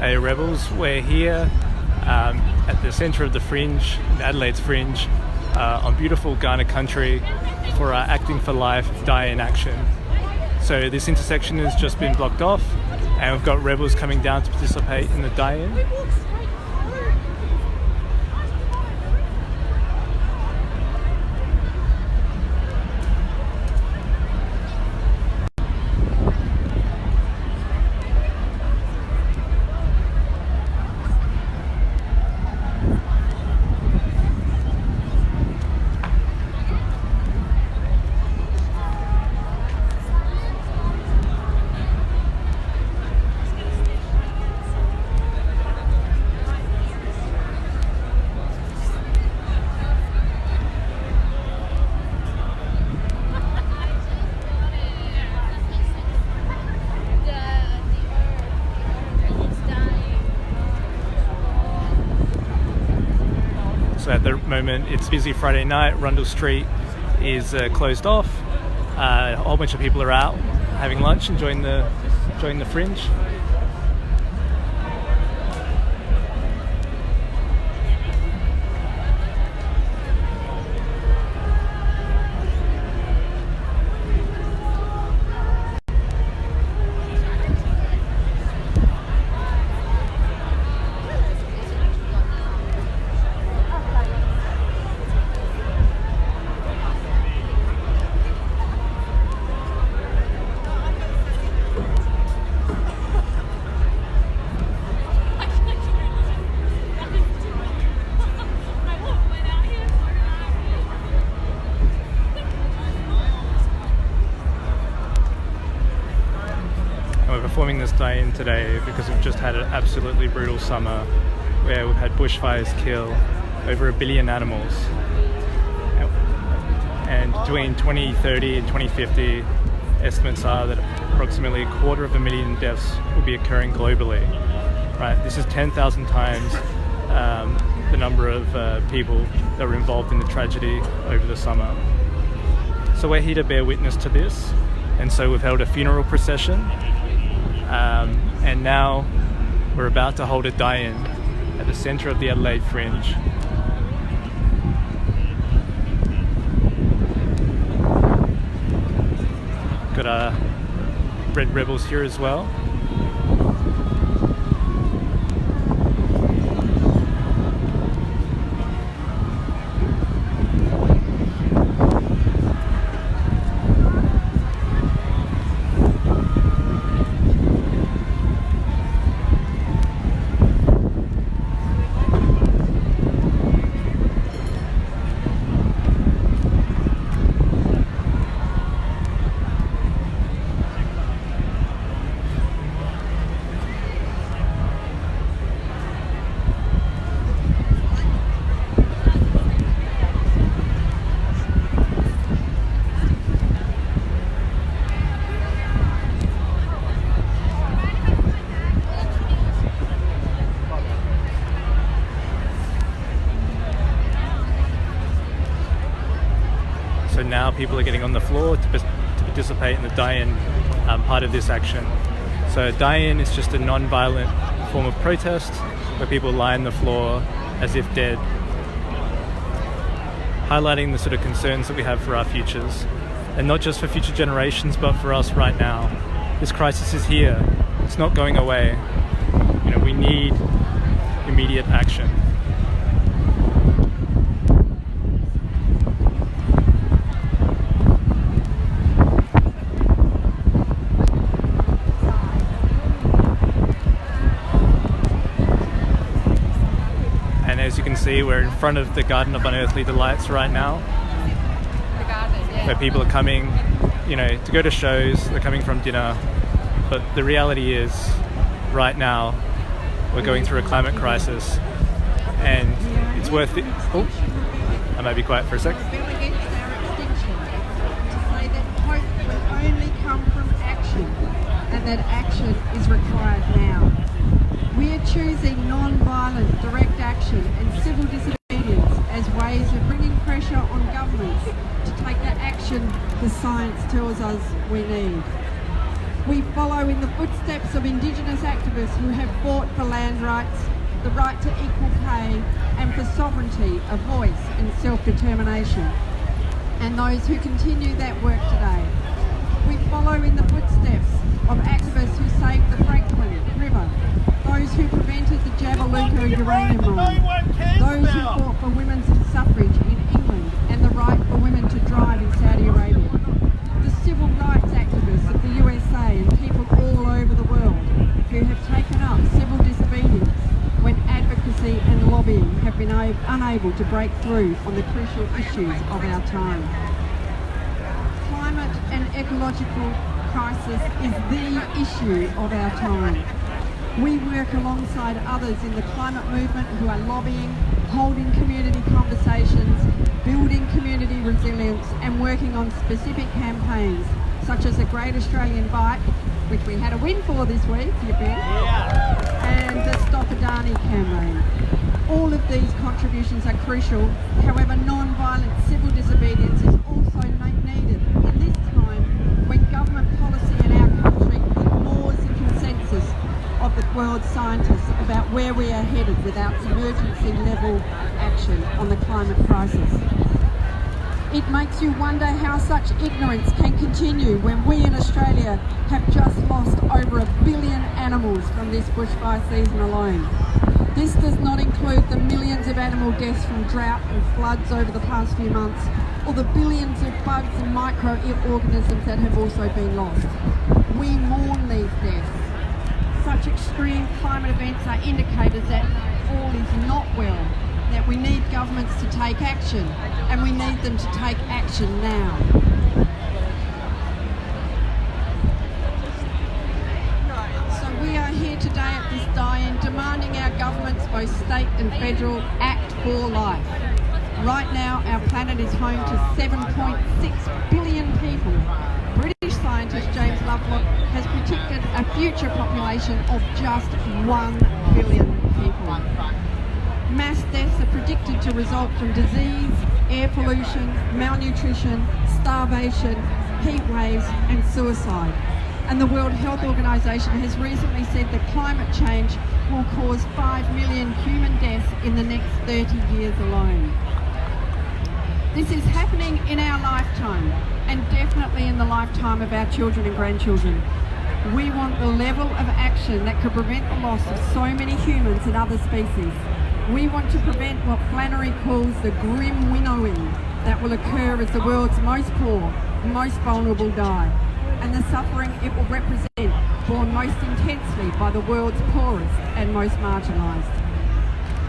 Hey Rebels, we're here at the centre of the Fringe, Adelaide's Fringe, on beautiful Ghana country for our Acting for Life Die-In action. So this intersection has just been blocked off and we've got rebels coming down to participate in the die-in. So at the moment it's busy Friday night, Rundle Street is closed off, a whole bunch of people are out having lunch, enjoying the Fringe. We're performing this die-in today because we've just had an absolutely brutal summer where we've had bushfires kill over 1 billion animals. And between 2030 and 2050, estimates are that approximately 250,000 deaths will be occurring globally. Right, this is 10,000 times the number of people that were involved in the tragedy over the summer. So we're here to bear witness to this, and so we've held a funeral procession. And now we're about to hold a die-in at the centre of the Adelaide Fringe. Got our Red Rebels here as well. So now people are getting on the floor to participate in the die-in part of this action. So die-in is just a non-violent form of protest where people lie on the floor as if dead, highlighting the sort of concerns that we have for our futures, and not just for future generations but for us right now. This crisis is here, it's not going away. You know, we need immediate action. As you can see, we're in front of the Garden of Unearthly Delights right now, where people are coming, you know, to go to shows, they're coming from dinner, but the reality is, right now, we're going through a climate crisis, and it's worth it. Oh, I might be quiet for a sec. Extinction, to say that hope will only come from action, and that action is required now. We are choosing non-violent direct action and civil disobedience as ways of bringing pressure on governments to take the action the science tells us we need. We follow in the footsteps of Indigenous activists who have fought for land rights, the right to equal pay, and for sovereignty of voice and self-determination, and those who continue that work today. We follow in the footsteps of activists who saved the Franklin River, those who prevented the Jabiluka uranium mine, those who fought for women's suffrage in England and the right for women to drive in Saudi Arabia, the civil rights activists of the USA and people all over the world who have taken up civil disobedience when advocacy and lobbying have been unable to break through on the crucial issues of our time. Climate and ecological crisis is the issue of our time. We work alongside others in the climate movement who are lobbying, holding community conversations, building community resilience, and working on specific campaigns such as the Great Australian Bike, which we had a win for this week, and the Stop Adani campaign. All of these contributions are crucial. However, non-violent civil disobedience is also needed in this time when government policy in our country ignores the consensus of the world's scientists about where we are headed without emergency level action on the climate crisis. It makes you wonder how such ignorance can continue when we in Australia have just lost over 1 billion animals from this bushfire season alone. This does not include the millions of animal deaths from drought and floods over the past few months, or the billions of bugs and microorganisms that have also been lost. We mourn these deaths. Such extreme climate events are indicators that all is not well, that we need governments to take action, and we need them to take action now. So we are here today at this die-in demanding our governments, both state and federal, act for life. Right now our planet is home to 7.6 billion people. British scientist James Lovelock has predicted a future population of just 1 billion people. Mass deaths are predicted to result from disease, air pollution, malnutrition, starvation, heat waves and suicide. And the World Health Organization has recently said that climate change will cause 5 million human deaths in the next 30 years alone. This is happening in our lifetime, and definitely in the lifetime of our children and grandchildren. We want the level of action that could prevent the loss of so many humans and other species. We want to prevent what Flannery calls the grim winnowing that will occur as the world's most poor, most vulnerable die, and the suffering it will represent borne most intensely by the world's poorest and most marginalised.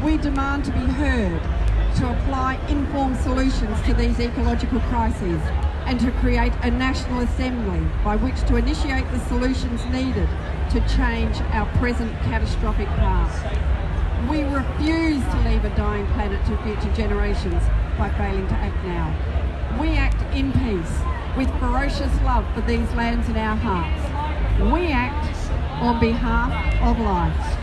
We demand to be heard, to apply informed solutions to these ecological crises, and to create a national assembly by which to initiate the solutions needed to change our present catastrophic past. We refuse to leave a dying planet to future generations by failing to act now. We act in peace, with ferocious love for these lands in our hearts. We act on behalf of life.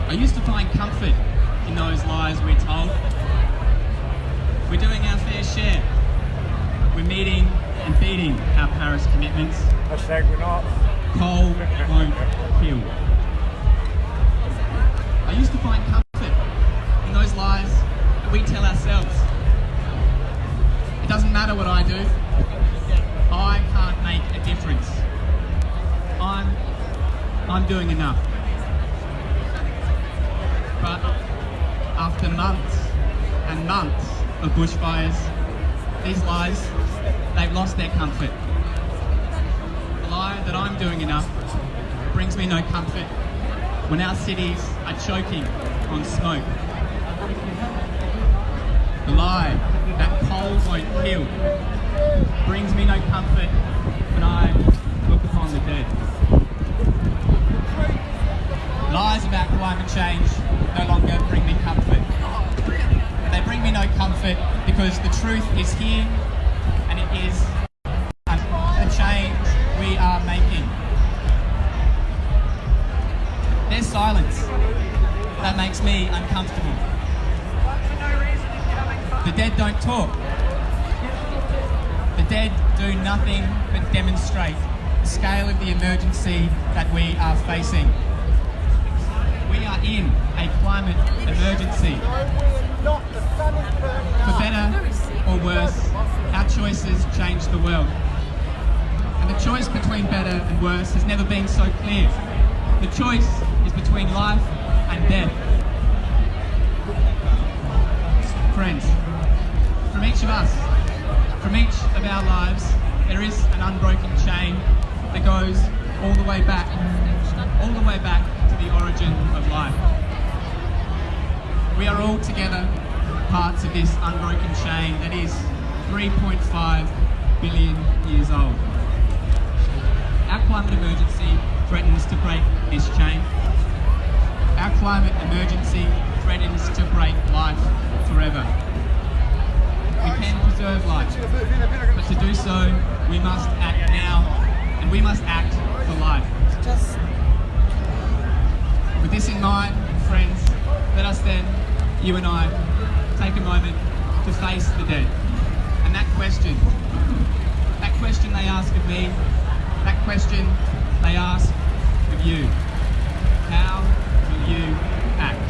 I used to find comfort in those lies we're told. We're doing our fair share. We're meeting and beating our Paris commitments. Hashtag we're not. Coal won't kill. I used to find comfort in those lies that we tell ourselves. It doesn't matter what I do. I can't make a difference. I'm doing enough. But after months and months of bushfires, these lies, they've lost their comfort. The lie that I'm doing enough brings me no comfort when our cities are choking on smoke. The lie that coal won't kill brings me no comfort when I look upon the dead. Lies about climate change no longer bring me comfort. They bring me no comfort because the truth is here, and it is a change we are making. There's silence that makes me uncomfortable. The dead don't talk. The dead do nothing but demonstrate the scale of the emergency that we are facing. We are in a climate emergency. For better or worse, our choices change the world. And the choice between better and worse has never been so clear. The choice is between life and death. Friends, from each of us, from each of our lives, there is an unbroken chain that goes all the way back to the origin of life. We are all together parts of this unbroken chain that is 3.5 billion years old. Our climate emergency threatens to break this chain. Our climate emergency threatens to break life forever. We can preserve life, but to do so, we must act now, and we must act for life. With this in mind, friends, let us then, you and I, take a moment to face the dead. And that question they ask of me, that question they ask of you. How will you act?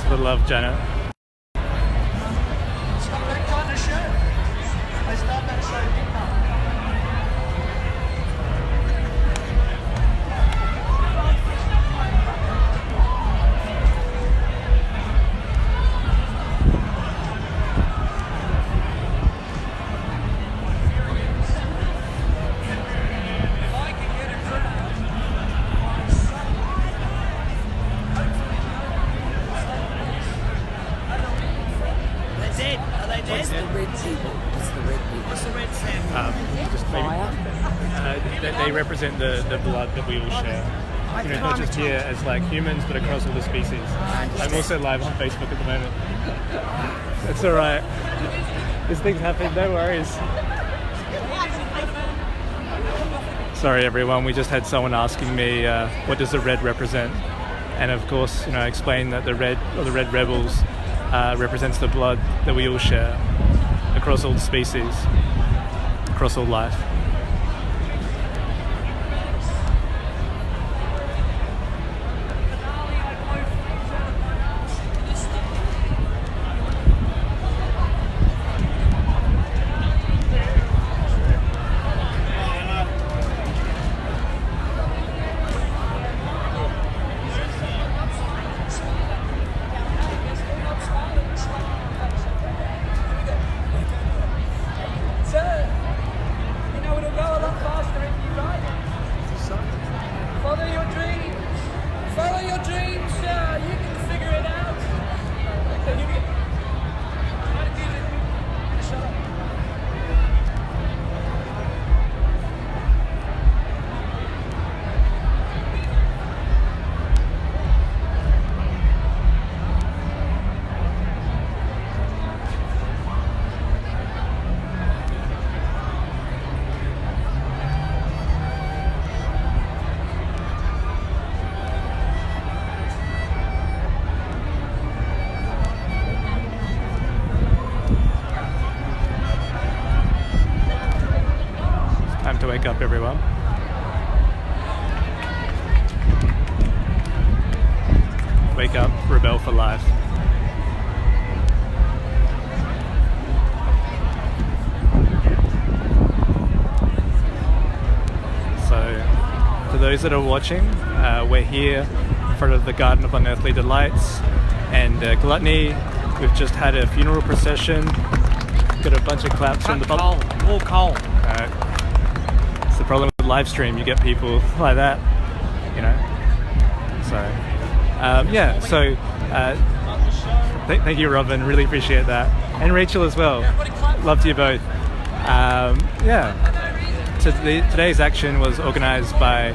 The love, Janet. They represent the blood that we all share. You know, not just here as like humans, but across all the species. I'm also live on Facebook at the moment. It's alright. This thing's happening, no worries. Sorry everyone, we just had someone asking me what does the red represent? And of course, you know, I explained that the red, or the Red Rebels, represents the blood that we all share across all the species, across all life. Wake up, everyone. Wake up, rebel for life. So, for those that are watching, we're here in front of the Garden of Unearthly Delights and Gluttony. We've just had a funeral procession. Got a bunch of claps from the public. All cold. It's the problem with Livestream. You get people like that, you know. So, thank you, Robin. Really appreciate that, and Rachel as well. Loved you both. Today's action was organised by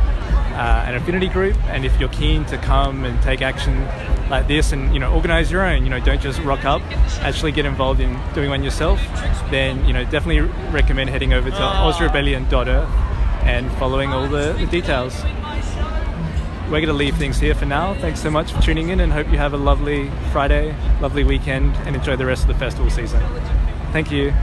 an affinity group, and if you're keen to come and take action like this and organise your own, don't just rock up, actually get involved in doing one yourself, then definitely recommend heading over to ozrebellion.earth and following all the details. We're going to leave things here for now. Thanks so much for tuning in, and hope you have a lovely Friday, lovely weekend, and enjoy the rest of the festival season. Thank you.